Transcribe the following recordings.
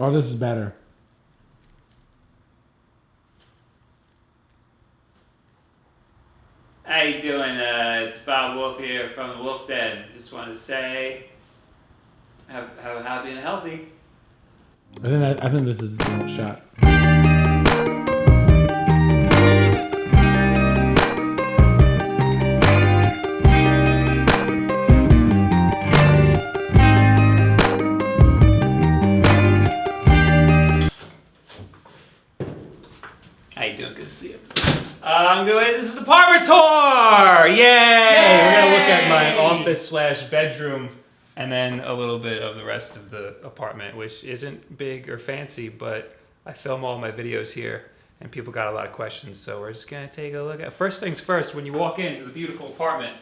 Oh, this is better. How you doing? It's Bob Wolf here from the Wolf Den. Just want to say, have happy and healthy. I think this is a shot. How you doing? Good to see you. I'm going. This is the apartment tour. Yay! We're gonna look at my office/bedroom, and then a little bit of the rest of the apartment, which isn't big or fancy, but I film all my videos here, and people got a lot of questions, so we're just gonna take a look at. First things first. When you walk into the beautiful apartment,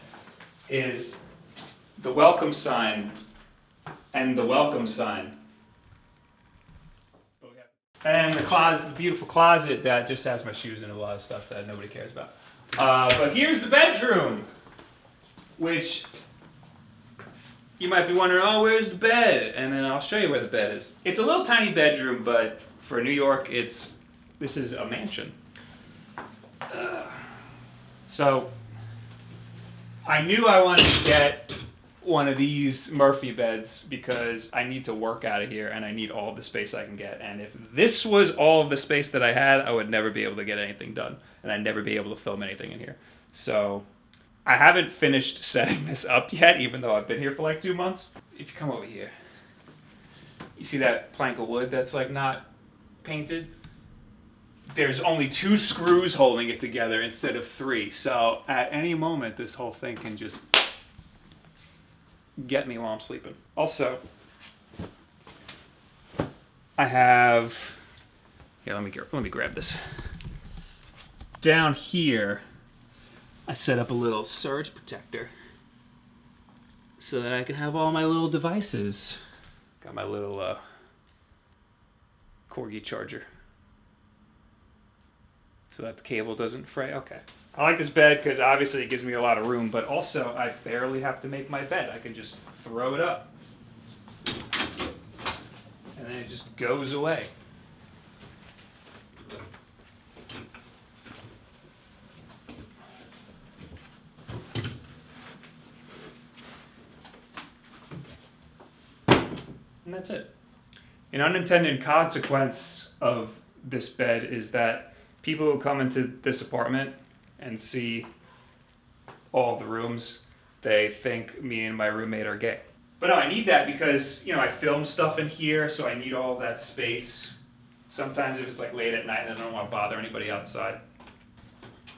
is the welcome sign and the welcome sign. And the closet, the beautiful closet that just has my shoes and a lot of stuff that nobody cares about. But here's the bedroom, which you might be wondering, oh, where's the bed? And then I'll show you where the bed is. It's a little tiny bedroom, but for New York, this is a mansion. So I knew I wanted to get one of these Murphy beds because I need to work out of here and I need all the space I can get. And if this was all of the space that I had, I would never be able to get anything done and I'd never be able to film anything in here. So I haven't finished setting this up yet, even though I've been here for like 2 months. If you come over here, you see that plank of wood that's like not painted? There's only 2 screws holding it together instead of 3. So at any moment, this whole thing can just get me while I'm sleeping. Also, I have, here, let me grab this. Down here, I set up a little surge protector so that I can have all my little devices. Got my little corgi charger so that the cable doesn't fray. Okay. I like this bed because obviously it gives me a lot of room, but also I barely have to make my bed. I can just throw it up. And then it just goes away. And that's it. An unintended consequence of this bed is that people who come into this apartment and see all of the rooms, they think me and my roommate are gay. But no, I need that because, you know, I film stuff in here, so I need all of that space. Sometimes if it's like late at night and I don't want to bother anybody outside.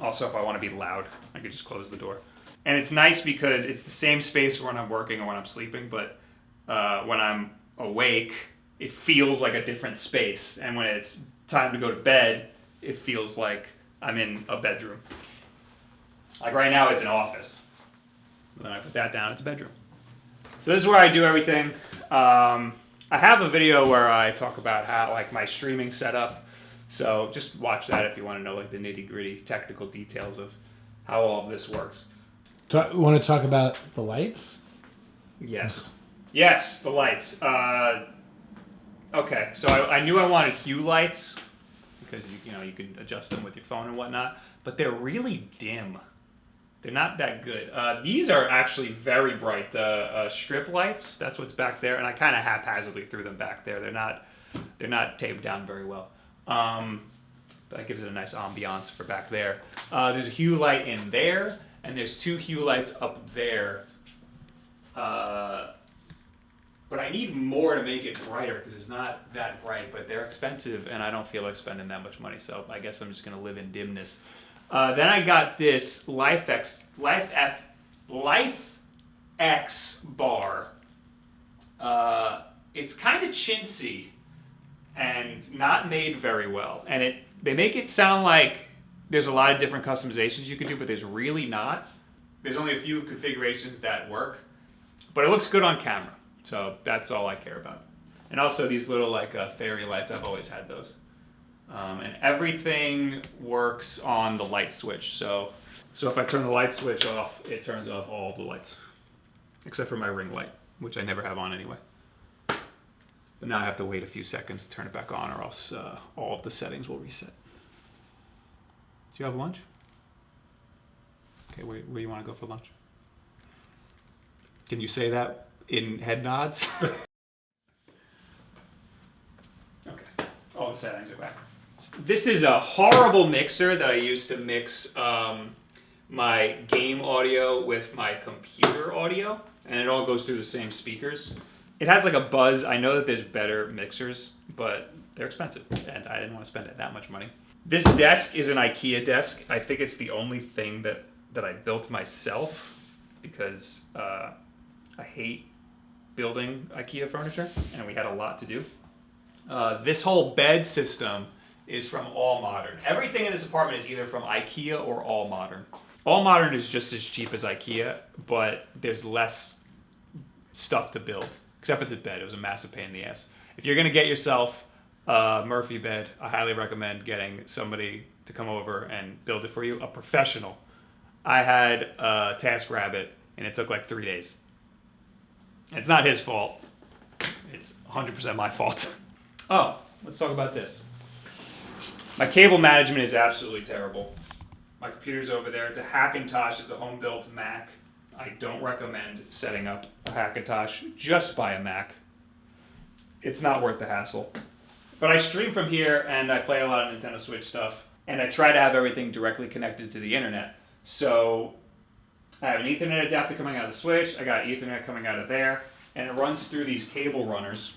Also, if I want to be loud, I could just close the door. And it's nice because it's the same space when I'm working or when I'm sleeping, but when I'm awake, it feels like a different space. And when it's time to go to bed, it feels like I'm in a bedroom. Like right now, it's an office. And then I put that down, it's a bedroom. So this is where I do everything. I have a video where I talk about how, like, my streaming setup. So just watch that if you want to know, like, the nitty-gritty technical details of how all of this works. Want to talk about the lights? Yes. Yes, the lights. Okay, so I knew I wanted hue lights because you know you can adjust them with your phone and whatnot, but they're really dim. They're not that good. These are actually very bright. The strip lights, that's what's back there, and I kind of haphazardly threw them back there. They're not taped down very well. That gives it a nice ambiance for back there. There's a hue light in there, and there's 2 hue lights up there. But I need more to make it brighter because it's not that bright, but they're expensive and I don't feel like spending that much money, so I guess I'm just gonna live in dimness. Then I got this LifeX bar. It's kind of chintzy and not made very well, and they make it sound like there's a lot of different customizations you can do, but there's really not. There's only a few configurations that work, but it looks good on camera. So that's all I care about. And also these little like fairy lights, I've always had those. And everything works on the light switch. So if I turn the light switch off, it turns off all of the lights. Except for my ring light, which I never have on anyway. But now I have to wait a few seconds to turn it back on, or else all of the settings will reset. Do you have lunch? Okay, where do you want to go for lunch? Can you say that in head nods? Okay, all the settings are back. This is a horrible mixer that I use to mix my game audio with my computer audio, and it all goes through the same speakers. It has like a buzz. I know that there's better mixers, but they're expensive, and I didn't want to spend that much money. This desk is an IKEA desk. I think it's the only thing that I built myself, because I hate building IKEA furniture, and we had a lot to do. This whole bed system is from ALLMODERN. Everything in this apartment is either from IKEA or ALLMODERN. ALLMODERN is just as cheap as IKEA, but there's less stuff to build, except for the bed. It was a massive pain in the ass. If you're gonna get yourself a Murphy bed, I highly recommend getting somebody to come over and build it for you, a professional. I had a TaskRabbit, and it took like 3 days. It's not his fault. It's 100% my fault. Oh, let's talk about this. My cable management is absolutely terrible. My computer's over there. It's a Hackintosh. It's a home-built Mac. I don't recommend setting up a Hackintosh. Just buy a Mac. It's not worth the hassle. But I stream from here, and I play a lot of Nintendo Switch stuff, and I try to have everything directly connected to the internet. So I have an Ethernet adapter coming out of the Switch. I got Ethernet coming out of there, and it runs through these cable runners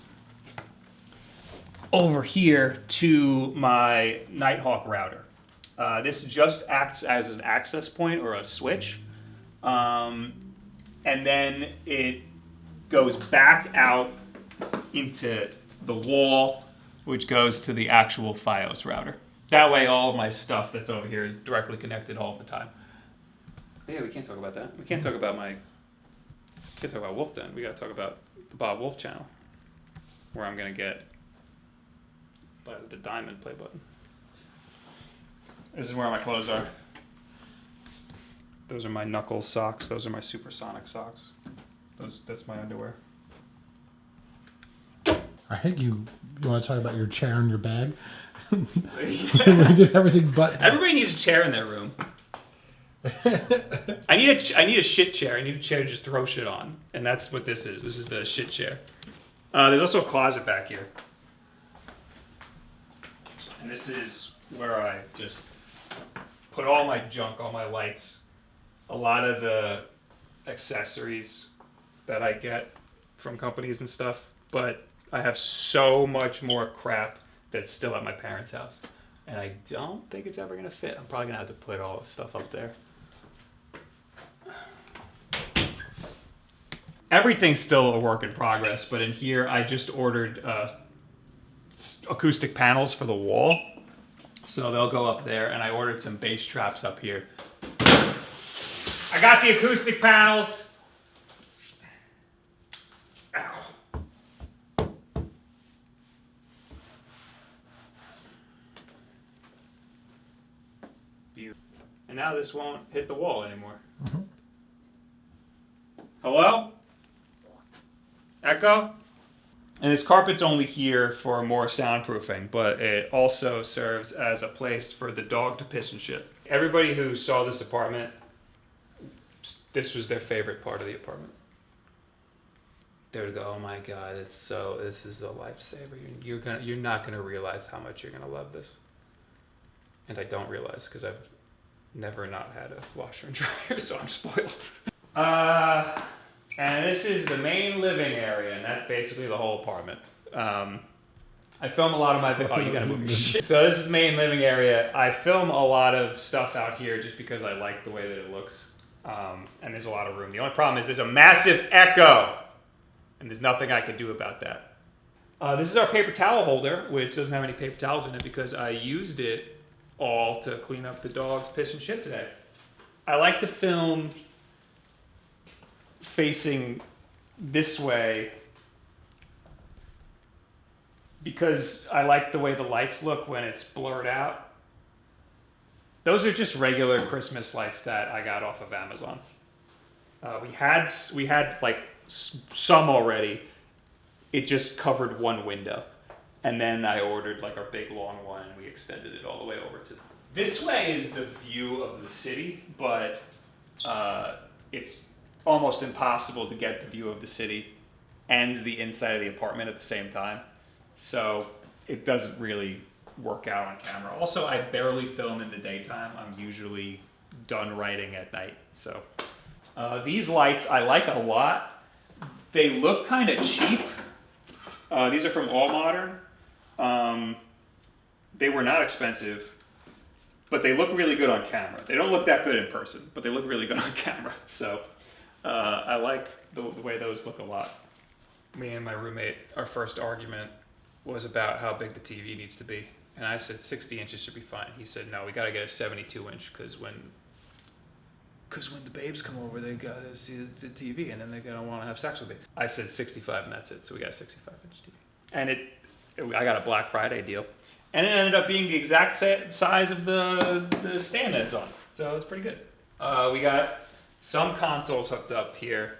over here to my Nighthawk router. This just acts as an access point or a switch. And then it goes back out into the wall, which goes to the actual FiOS router. That way all of my stuff that's over here is directly connected all the time. Yeah, we can't talk about that. We can't talk about Wolf Den. We gotta talk about the Bob Wolf channel, where I'm gonna get the diamond play button. This is where my clothes are. Those are my Knuckles socks. Those are my Supersonic socks. That's my underwear. I think you want to talk about your chair and your bag. We did everything but. Everybody needs a chair in their room. I need a shit chair. I need a chair to just throw shit on, and that's what this is. This is the shit chair. There's also a closet back here, and this is where I just put all my junk, all my lights, a lot of the accessories that I get from companies and stuff. But I have so much more crap that's still at my parents' house, and I don't think it's ever gonna fit. I'm probably gonna have to put all the stuff up there. Everything's still a work in progress, but in here I just ordered acoustic panels for the wall, so they'll go up there, and I ordered some bass traps up here. I got the acoustic panels. Ow. And now this won't hit the wall anymore. Mm-hmm. Hello? Echo? And this carpet's only here for more soundproofing, but it also serves as a place for the dog to piss and shit. Everybody who saw this apartment, this was their favorite part of the apartment. They would go, "Oh my God, this is a lifesaver. You're not gonna realize how much you're gonna love this." And I don't realize, because I've never not had a washer and dryer, so I'm spoiled. And this is the main living area, and that's basically the whole apartment. I film a lot of my oh, you gotta move your shit. So this is the main living area. I film a lot of stuff out here just because I like the way that it looks. And there's a lot of room. The only problem is there's a massive echo, and there's nothing I can do about that. This is our paper towel holder, which doesn't have any paper towels in it because I used it all to clean up the dog's piss and shit today. I like to film facing this way because I like the way the lights look when it's blurred out. Those are just regular Christmas lights that I got off of Amazon. We had like some already, it just covered one window. And then I ordered like our big long one and we extended it all the way over to this way is the view of the city, but it's almost impossible to get the view of the city and the inside of the apartment at the same time. So it doesn't really work out on camera. Also, I barely film in the daytime. I'm usually done writing at night. So these lights I like a lot. They look kind of cheap. These are from ALLMODERN. They were not expensive, but they look really good on camera. They don't look that good in person, but they look really good on camera. So I like the way those look a lot. Me and my roommate, our first argument was about how big the TV needs to be. And I said 60 inches should be fine. He said, no, we got to get a 72 inch because when the babes come over, they got to see the TV and then they're going to want to have sex with me. I said 65 and that's it. So we got a 65 inch TV. And I got a Black Friday deal. And it ended up being the exact size of the stand that it's on. So it's pretty good. We got some consoles hooked up here.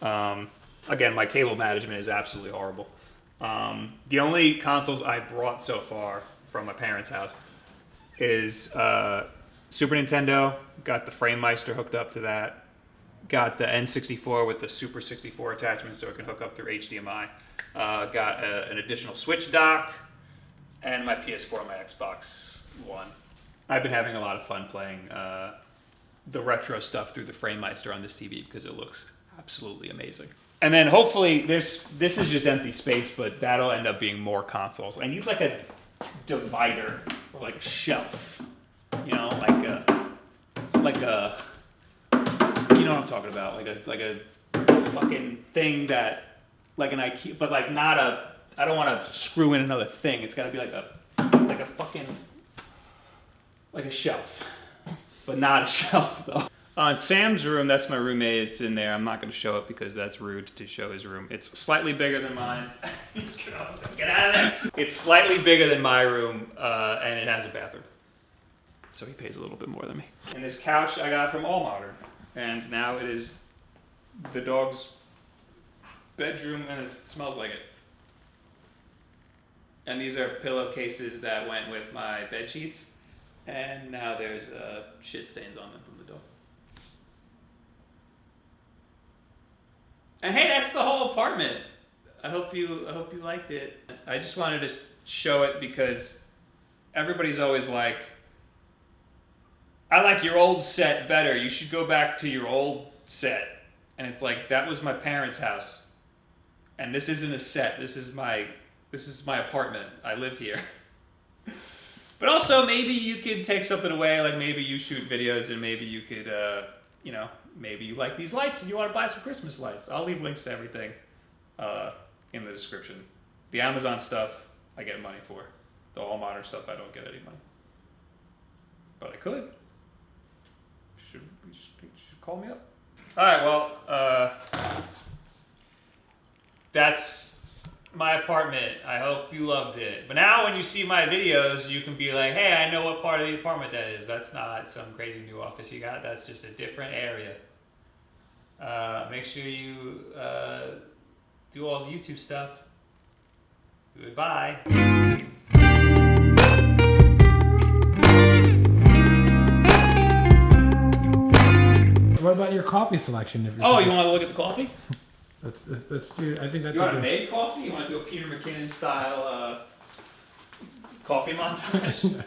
Again, my cable management is absolutely horrible. The only consoles I brought so far from my parents' house is Super Nintendo. Got the FrameMeister hooked up to that. Got the N64 with the Super 64 attachment so it can hook up through HDMI. Got an additional Switch dock. And my PS4 and my Xbox One. I've been having a lot of fun playing the retro stuff through the FrameMeister on this TV because it looks absolutely amazing. And then hopefully this is just empty space, but that'll end up being more consoles. I need like a divider or like a shelf, you know, like a you know what I'm talking about, like a fucking thing that like an IKEA, but like not a. I don't want to screw in another thing. It's got to be like a fucking like a shelf, but not a shelf though. In Sam's room, that's my roommate. It's in there. I'm not going to show it because that's rude to show his room. It's slightly bigger than mine. Get out of there. It's slightly bigger than my room, and it has a bathroom. So he pays a little bit more than me. And this couch I got from ALLMODERN, and now it is the dog's bedroom, and it smells like it. And these are pillowcases that went with my bed sheets, and now there's shit stains on them from the dog. And hey, that's the whole apartment. I hope you liked it. I just wanted to show it because everybody's always like, I like your old set better. You should go back to your old set. And it's like, that was my parents' house. And this isn't a set. This is my apartment. I live here. But also, maybe you could take something away, like maybe you shoot videos and maybe you could, you know, maybe you like these lights and you want to buy some Christmas lights. I'll leave links to everything in the description. The Amazon stuff, I get money for. The ALLMODERN stuff, I don't get any money. But I could. You should call me up. All right, well, that's my apartment. I hope you loved it. But now when you see my videos, you can be like, hey, I know what part of the apartment that is. That's not some crazy new office you got. That's just a different area. Make sure you do all the YouTube stuff. Goodbye. What about your coffee selection? If you're Oh, you want to look at the coffee? Let's do. I think that's. You want to make coffee? You want to do a Peter McKinnon style coffee montage?